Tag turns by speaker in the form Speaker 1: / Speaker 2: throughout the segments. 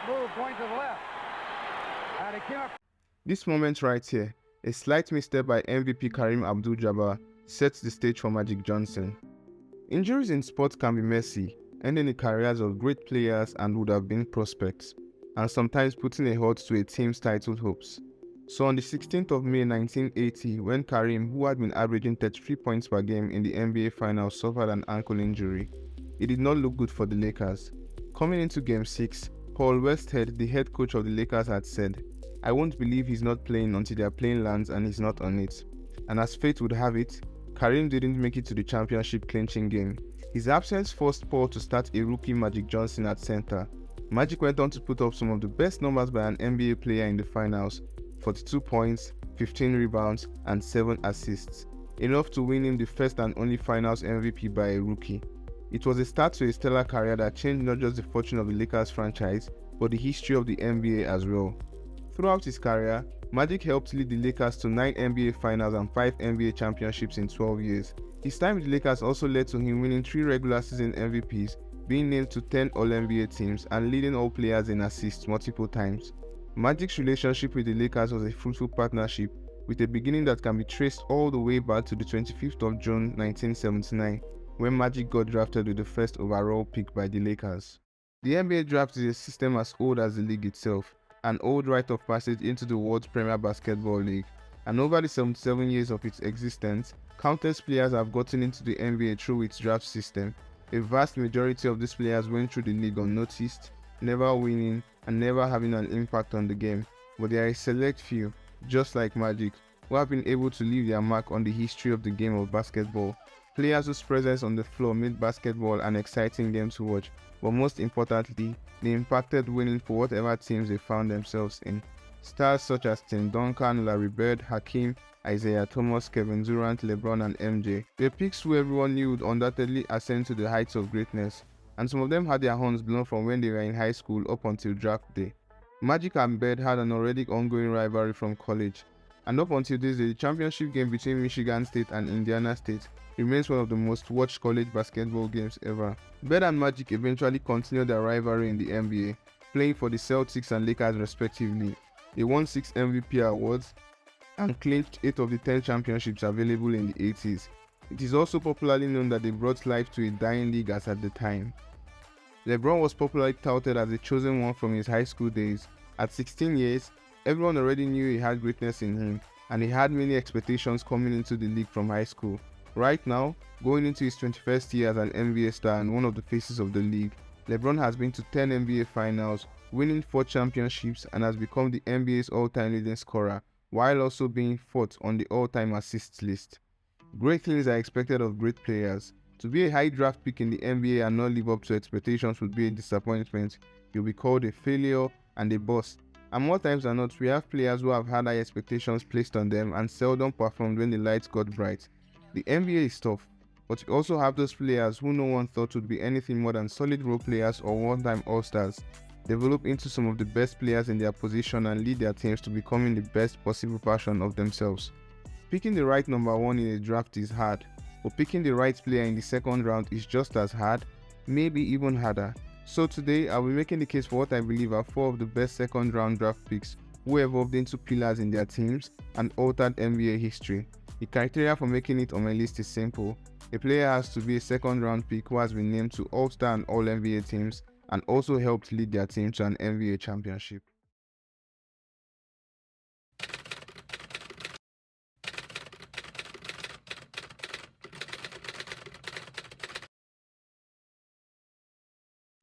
Speaker 1: move going to the left. And he came up.
Speaker 2: This moment right here, a slight misstep by MVP Kareem Abdul-Jabbar, sets the stage for Magic Johnson. Injuries in sports can be messy, ending the careers of great players and would have been prospects, and sometimes putting a halt to a team's title hopes. So on the 16th of May 1980, when Kareem, who had been averaging 33 points per game in the NBA Finals, suffered an ankle injury, it did not look good for the Lakers. Coming into Game 6, Paul Westhead, the head coach of the Lakers, had said, "I won't believe he's not playing until their plane lands and he's not on it." And as fate would have it, Kareem didn't make it to the championship clinching game. His absence forced Paul to start a rookie Magic Johnson at center. Magic went on to put up some of the best numbers by an NBA player in the finals: 42 points, 15 rebounds, and 7 assists, enough to win him the first and only finals MVP by a rookie. It was a start to a stellar career that changed not just the fortune of the Lakers franchise, but the history of the NBA as well. Throughout his career, Magic helped lead the Lakers to 9 NBA finals and 5 NBA championships in 12 years. His time with the Lakers also led to him winning 3 regular season MVPs, being named to 10 All-NBA teams, and leading all players in assists multiple times. Magic's relationship with the Lakers was a fruitful partnership, with a beginning that can be traced all the way back to the 25th of June 1979, when Magic got drafted with the first overall pick by the Lakers. The NBA draft is a system as old as the league itself, an old rite of passage into the world's premier basketball league, and over the 77 years of its existence, countless players have gotten into the NBA through its draft system. A vast majority of these players went through the league unnoticed, never winning and never having an impact on the game, but there are a select few, just like Magic, who have been able to leave their mark on the history of the game of basketball. Players whose presence on the floor made basketball an exciting game to watch, but most importantly, they impacted winning for whatever teams they found themselves in. Stars such as Tim Duncan, Larry Bird, Hakeem, Isaiah Thomas, Kevin Durant, LeBron, and MJ were picks who everyone knew would undoubtedly ascend to the heights of greatness, and some of them had their horns blown from when they were in high school up until draft day. Magic and Bird had an already ongoing rivalry from college, and up until this day, the championship game between Michigan State and Indiana State remains one of the most watched college basketball games ever. Bird and Magic eventually continued their rivalry in the NBA, playing for the Celtics and Lakers respectively. They won 6 MVP awards and clinched 8 of the 10 championships available in the 80s. It is also popularly known that they brought life to a dying league as at the time. LeBron was popularly touted as the chosen one from his high school days. At 16 years, everyone already knew he had greatness in him, and he had many expectations coming into the league from high school. Right now, going into his 21st year as an NBA star and one of the faces of the league, LeBron has been to 10 NBA finals, winning 4 championships, and has become the NBA's all-time leading scorer, while also being 4th on the all-time assists list. Great things are expected of great players. To be a high draft pick in the NBA and not live up to expectations would be a disappointment. You'll be called a failure and a bust. And more times than not, we have players who have had high expectations placed on them and seldom performed when the lights got bright. The NBA is tough, but you also have those players who no one thought would be anything more than solid role players or one-time all-stars, develop into some of the best players in their position and lead their teams to becoming the best possible version of themselves. Picking the right number 1 in a draft is hard, but picking the right player in the second round is just as hard, maybe even harder. So today, I'll be making the case for what I believe are 4 of the best second round draft picks who evolved into pillars in their teams and altered NBA history. The criteria for making it on my list is simple. A player has to be a second round pick who has been named to All-Star and All-NBA teams and also helped lead their team to an NBA championship.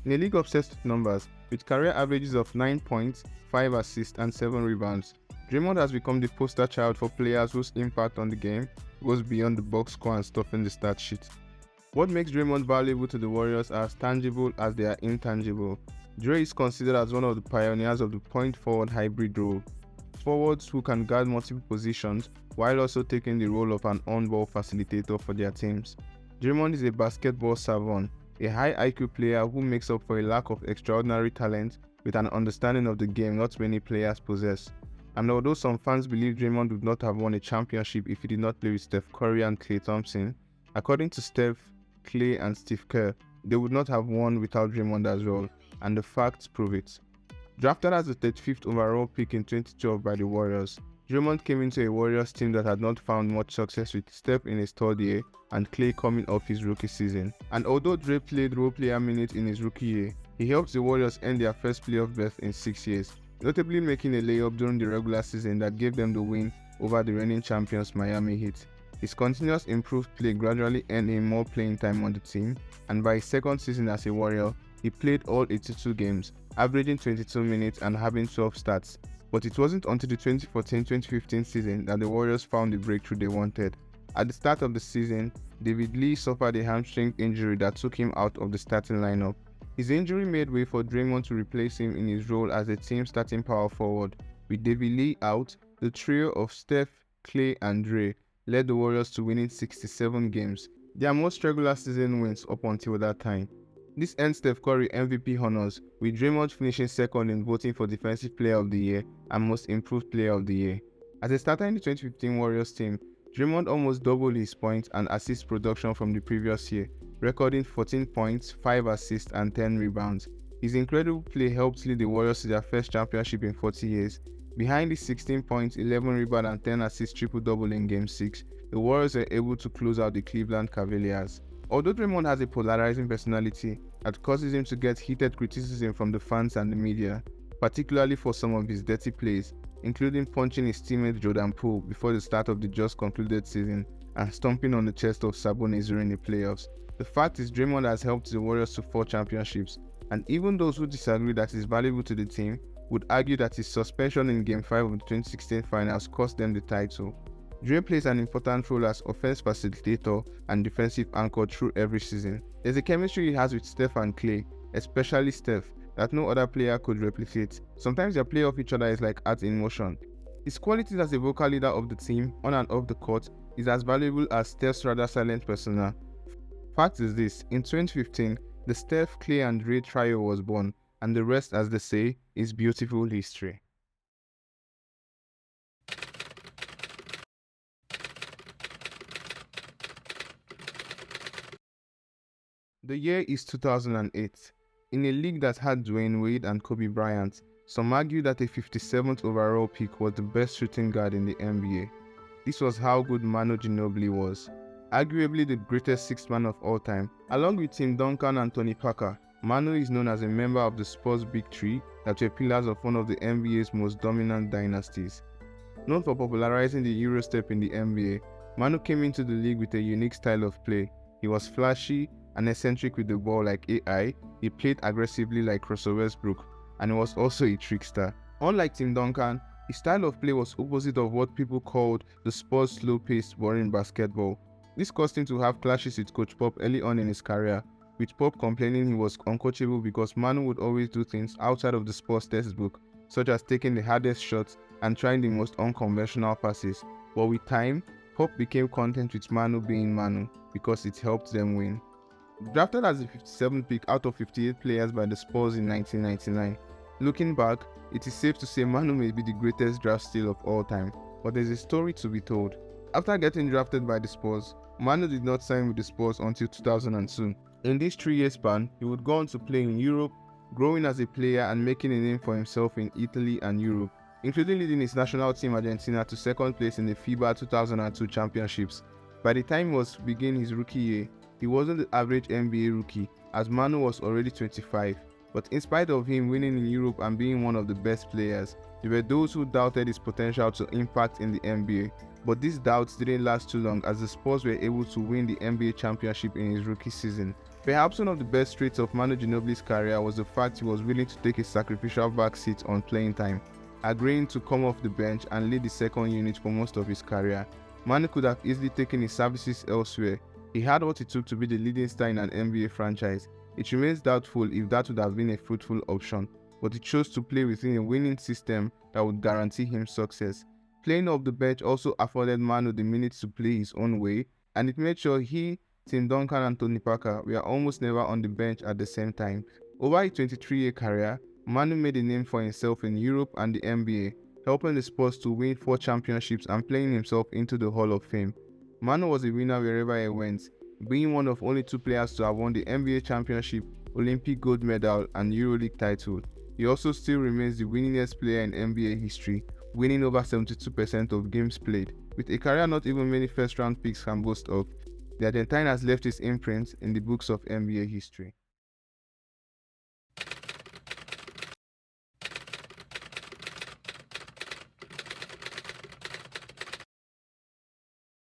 Speaker 2: In a league obsessed with numbers, with career averages of 9 points, 5 assists, and 7 rebounds, Draymond has become the poster child for players whose impact on the game goes beyond the box score and stuffing the stat sheet. What makes Draymond valuable to the Warriors are as tangible as they are intangible. Dre is considered as one of the pioneers of the point forward hybrid role. Forwards who can guard multiple positions while also taking the role of an on-ball facilitator for their teams. Draymond is a basketball savant, a high IQ player who makes up for a lack of extraordinary talent with an understanding of the game not many players possess. And although some fans believe Draymond would not have won a championship if he did not play with Steph Curry and Klay Thompson, according to Steph, Klay, and Steve Kerr, they would not have won without Draymond as well, and the facts prove it. Drafted as the 35th overall pick in 2012 by the Warriors, Draymond came into a Warriors team that had not found much success, with Steph in his third year and Klay coming off his rookie season. And although Dre played role player minutes in his rookie year, he helped the Warriors earn their first playoff berth in 6 years, notably making a layup during the regular season that gave them the win over the reigning champions Miami Heat. His continuous improved play gradually earned him more playing time on the team, and by his second season as a Warrior, he played all 82 games, averaging 22 minutes and having 12 starts. But it wasn't until the 2014-2015 season that the Warriors found the breakthrough they wanted. At the start of the season, David Lee suffered a hamstring injury that took him out of the starting lineup. His injury made way for Draymond to replace him in his role as a team starting power forward. With David Lee out, the trio of Steph, Klay, and Dre led the Warriors to winning 67 games, their most regular season wins up until that time. This earned Steph Curry MVP honors, with Draymond finishing second in voting for Defensive Player of the Year and Most Improved Player of the Year. As a starter in the 2015 Warriors team, Draymond almost doubled his points and assist production from the previous year, recording 14 points, 5 assists, and 10 rebounds. His incredible play helped lead the Warriors to their first championship in 40 years. Behind his 16 points, 11 rebounds, and 10 assists triple-double in Game 6, the Warriors were able to close out the Cleveland Cavaliers. Although Draymond has a polarizing personality that causes him to get heated criticism from the fans and the media, particularly for some of his dirty plays, including punching his teammate Jordan Poole before the start of the just concluded season and stomping on the chest of Sabonis during the playoffs, the fact is Draymond has helped the Warriors to 4 championships, and even those who disagree that he's valuable to the team would argue that his suspension in Game 5 of the 2016 finals cost them the title. Dre plays an important role as offense facilitator and defensive anchor through every season. There's a chemistry he has with Steph and Klay, especially Steph, that no other player could replicate. Sometimes their play off each other is like art in motion. His qualities as a vocal leader of the team, on and off the court, is as valuable as Steph's rather silent persona. Fact is this, in 2015, the Steph, Klay, and Dre trio was born, and the rest, as they say, is beautiful history. The year is 2008. In a league that had Dwayne Wade and Kobe Bryant, some argue that a 57th overall pick was the best shooting guard in the NBA. This was how good Manu Ginobili was, arguably the greatest sixth man of all time. Along with Tim Duncan and Tony Parker, Manu is known as a member of the Spurs Big Three that were pillars of one of the NBA's most dominant dynasties. Known for popularizing the Eurostep in the NBA, Manu came into the league with a unique style of play. He was flashy and eccentric with the ball like AI, he played aggressively like Russell Westbrook, and he was also a trickster. Unlike Tim Duncan, his style of play was opposite of what people called the Spurs' slow-paced, boring basketball. This caused him to have clashes with Coach Pop early on in his career, with Pop complaining he was uncoachable because Manu would always do things outside of the Spurs textbook, such as taking the hardest shots and trying the most unconventional passes. But with time, Pop became content with Manu being Manu because it helped them win. Drafted as the 57th pick out of 58 players by the Spurs in 1999. Looking back, it is safe to say Manu may be the greatest draft steal of all time, but there's a story to be told. After getting drafted by the Spurs, Manu did not sign with the Spurs until 2002. In this 3-year span, he would go on to play in Europe, growing as a player and making a name for himself in Italy and Europe, including leading his national team Argentina to second place in the FIBA 2002 championships. By the time he was beginning his rookie year, he wasn't the average NBA rookie, as Manu was already 25, but in spite of him winning in Europe and being one of the best players, there were those who doubted his potential to impact in the NBA. But these doubts didn't last too long, as the Spurs were able to win the NBA championship in his rookie season. Perhaps one of the best traits of Manu Ginobili's career was the fact he was willing to take a sacrificial backseat on playing time, agreeing to come off the bench and lead the second unit for most of his career. Manu could have easily taken his services elsewhere. He had what it took to be the leading star in an NBA franchise. It remains doubtful if that would have been a fruitful option, but he chose to play within a winning system that would guarantee him success. Playing off the bench also afforded Manu the minutes to play his own way, and it made sure he, Tim Duncan, and Tony Parker were almost never on the bench at the same time. Over a 23-year career, Manu made a name for himself in Europe and the NBA, helping the Spurs to win 4 championships and playing himself into the Hall of Fame. Manu was a winner wherever he went, being one of only 2 players to have won the NBA championship, Olympic gold medal, and EuroLeague title. He also still remains the winningest player in NBA history, winning over 72% of games played. With a career not even many first-round picks can boast of, the Argentine has left his imprint in the books of NBA history.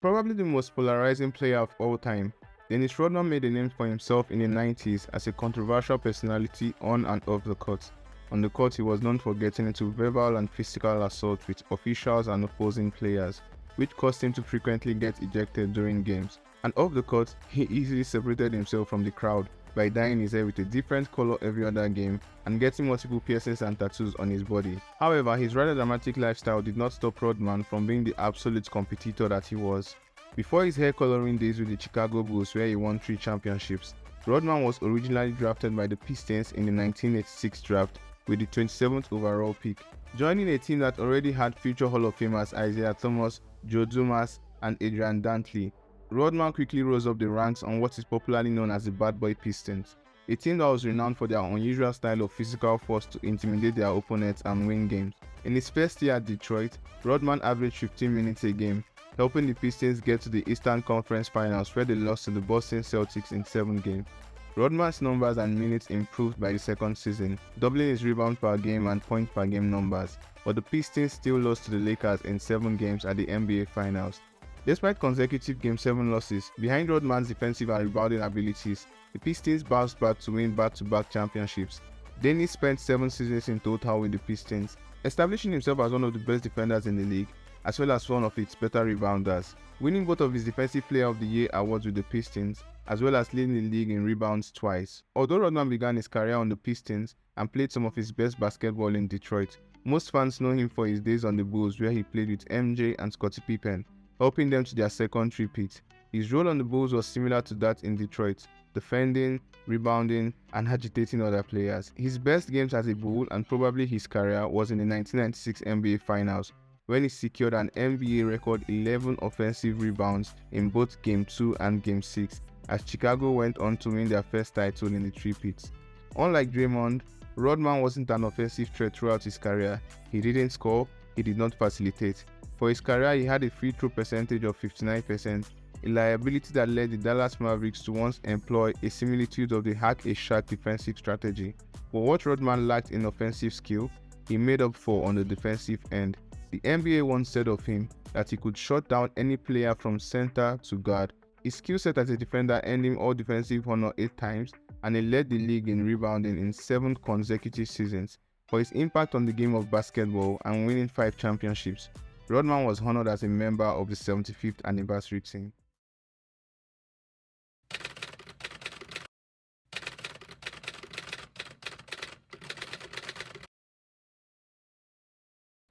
Speaker 2: Probably the most polarizing player of all time, Dennis Rodman made a name for himself in the 90s as a controversial personality on and off the court. On the court, he was known for getting into verbal and physical assault with officials and opposing players, which caused him to frequently get ejected during games. And off the court, he easily separated himself from the crowd by dyeing his hair with a different color every other game and getting multiple piercings and tattoos on his body. However, his rather dramatic lifestyle did not stop Rodman from being the absolute competitor that he was. Before his hair coloring days with the Chicago Bulls, where he won 3 championships, Rodman was originally drafted by the Pistons in the 1986 draft with the 27th overall pick, joining a team that already had future Hall of Famers Isaiah Thomas, Joe Dumas, and Adrian Dantley. Rodman quickly rose up the ranks on what is popularly known as the Bad Boy Pistons, a team that was renowned for their unusual style of physical force to intimidate their opponents and win games. In his first year at Detroit, Rodman averaged 15 minutes a game, helping the Pistons get to the Eastern Conference Finals where they lost to the Boston Celtics in 7 games. Rodman's numbers and minutes improved by the second season, doubling his rebound per game and point per game numbers, but the Pistons still lost to the Lakers in 7 games at the NBA Finals. Despite consecutive Game 7 losses, behind Rodman's defensive and rebounding abilities, the Pistons bounced back to win back-to-back championships. Dennis spent 7 seasons in total with the Pistons, establishing himself as one of the best defenders in the league, as well as one of its better rebounders, winning both of his Defensive Player of the Year awards with the Pistons, as well as leading the league in rebounds twice. Although Rodman began his career on the Pistons and played some of his best basketball in Detroit, most fans know him for his days on the Bulls where he played with MJ and Scottie Pippen, helping them to their second three-peat. His role on the Bulls was similar to that in Detroit, defending, rebounding, and agitating other players. His best games as a Bull and probably his career was in the 1996 NBA Finals, when he secured an NBA record 11 offensive rebounds in both Game 2 and Game 6, as Chicago went on to win their first title in the three-peats. Unlike Draymond, Rodman wasn't an offensive threat throughout his career. He didn't score, he did not facilitate. For his career, he had a free throw percentage of 59%, a liability that led the Dallas Mavericks to once employ a similitude of the hack-a-shaq defensive strategy. But what Rodman lacked in offensive skill, he made up for on the defensive end. The NBA once said of him that he could shut down any player from center to guard. His skill set as a defender earned him All Defensive Honor 8 times, and he led the league in rebounding in 7 consecutive seasons. For his impact on the game of basketball and winning 5 championships, Rodman was honored as a member of the 75th anniversary team.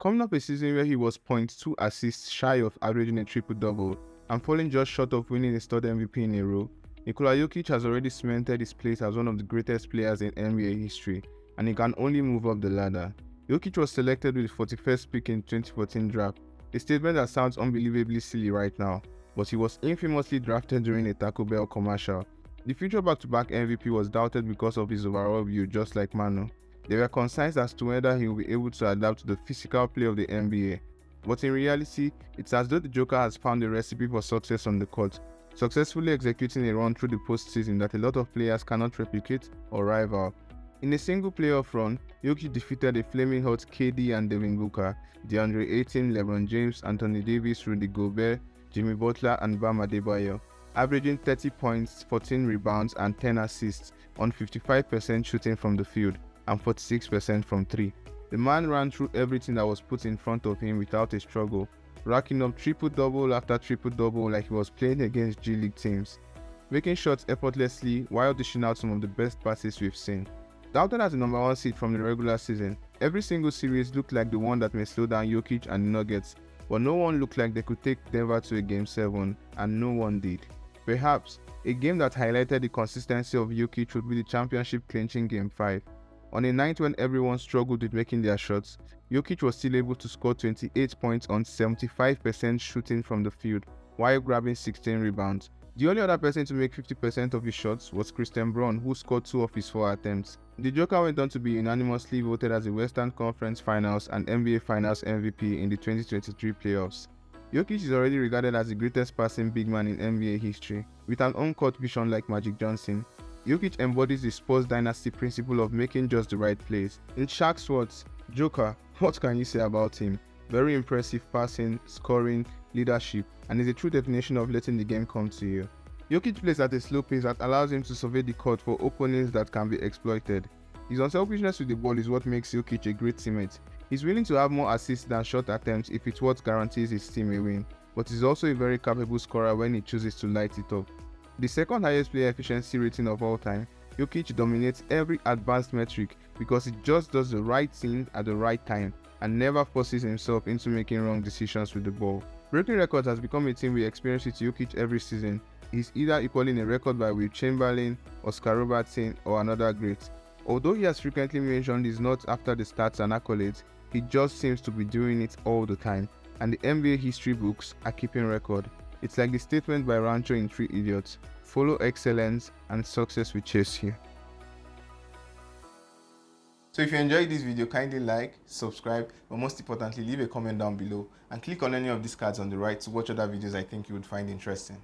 Speaker 2: Coming up a season where he was 0.2 assists shy of averaging a triple-double and falling just short of winning a stud MVP in a row, Nikola Jokic has already cemented his place as one of the greatest players in NBA history, and he can only move up the ladder. Jokic was selected with the 41st pick in 2014 draft, a statement that sounds unbelievably silly right now, but he was infamously drafted during a Taco Bell commercial. The future back-to-back MVP was doubted because of his overall view, just like Manu. There were concerns as to whether he will be able to adapt to the physical play of the NBA, but in reality, it's as though the Joker has found a recipe for success on the court, successfully executing a run through the postseason that a lot of players cannot replicate or rival. In a single playoff run, Jokic defeated a flaming hot KD and Devin Booker, DeAndre Ayton, LeBron James, Anthony Davis, Rudy Gobert, Jimmy Butler, and Bam Adebayo, averaging 30 points, 14 rebounds, and 10 assists on 55% shooting from the field and 46% from 3. The man ran through everything that was put in front of him without a struggle, racking up triple-double after triple-double like he was playing against G League teams, making shots effortlessly while dishing out some of the best passes we've seen. Doubted as the number 1 seed from the regular season, every single series looked like the one that may slow down Jokic and the Nuggets, but no one looked like they could take Denver to a Game 7, and no one did. Perhaps, a game that highlighted the consistency of Jokic would be the championship-clinching Game 5. On a night when everyone struggled with making their shots, Jokic was still able to score 28 points on 75% shooting from the field, while grabbing 16 rebounds, The only other person to make 50% of his shots was Christian Braun, who scored 2 of his 4 attempts. The Joker went on to be unanimously voted as the Western Conference Finals and NBA Finals MVP in the 2023 playoffs. Jokic is already regarded as the greatest passing big man in NBA history. With an on-court vision like Magic Johnson, Jokic embodies the Spurs dynasty principle of making just the right plays. In Shaq's words, Joker, what can you say about him? Very impressive passing, scoring, leadership, and is a true definition of letting the game come to you. Jokic plays at a slow pace that allows him to survey the court for openings that can be exploited. His unselfishness with the ball is what makes Jokic a great teammate. He's willing to have more assists than shot attempts if it's what guarantees his team a win, but he's also a very capable scorer when he chooses to light it up. The second highest player efficiency rating of all time, Jokic dominates every advanced metric because he just does the right thing at the right time and never forces himself into making wrong decisions with the ball. Breaking records has become a thing we experience with Jokic every season. He's either equaling a record by Will Chamberlain, Oscar Robertson, or another great. Although he has frequently mentioned he's not after the stats and accolades, he just seems to be doing it all the time, and the NBA history books are keeping record. It's like the statement by Rancho in 3 Idiots: follow excellence and success will chase you. So if you enjoyed this video, kindly like, subscribe, but most importantly leave a comment down below and click on any of these cards on the right to watch other videos I think you would find interesting.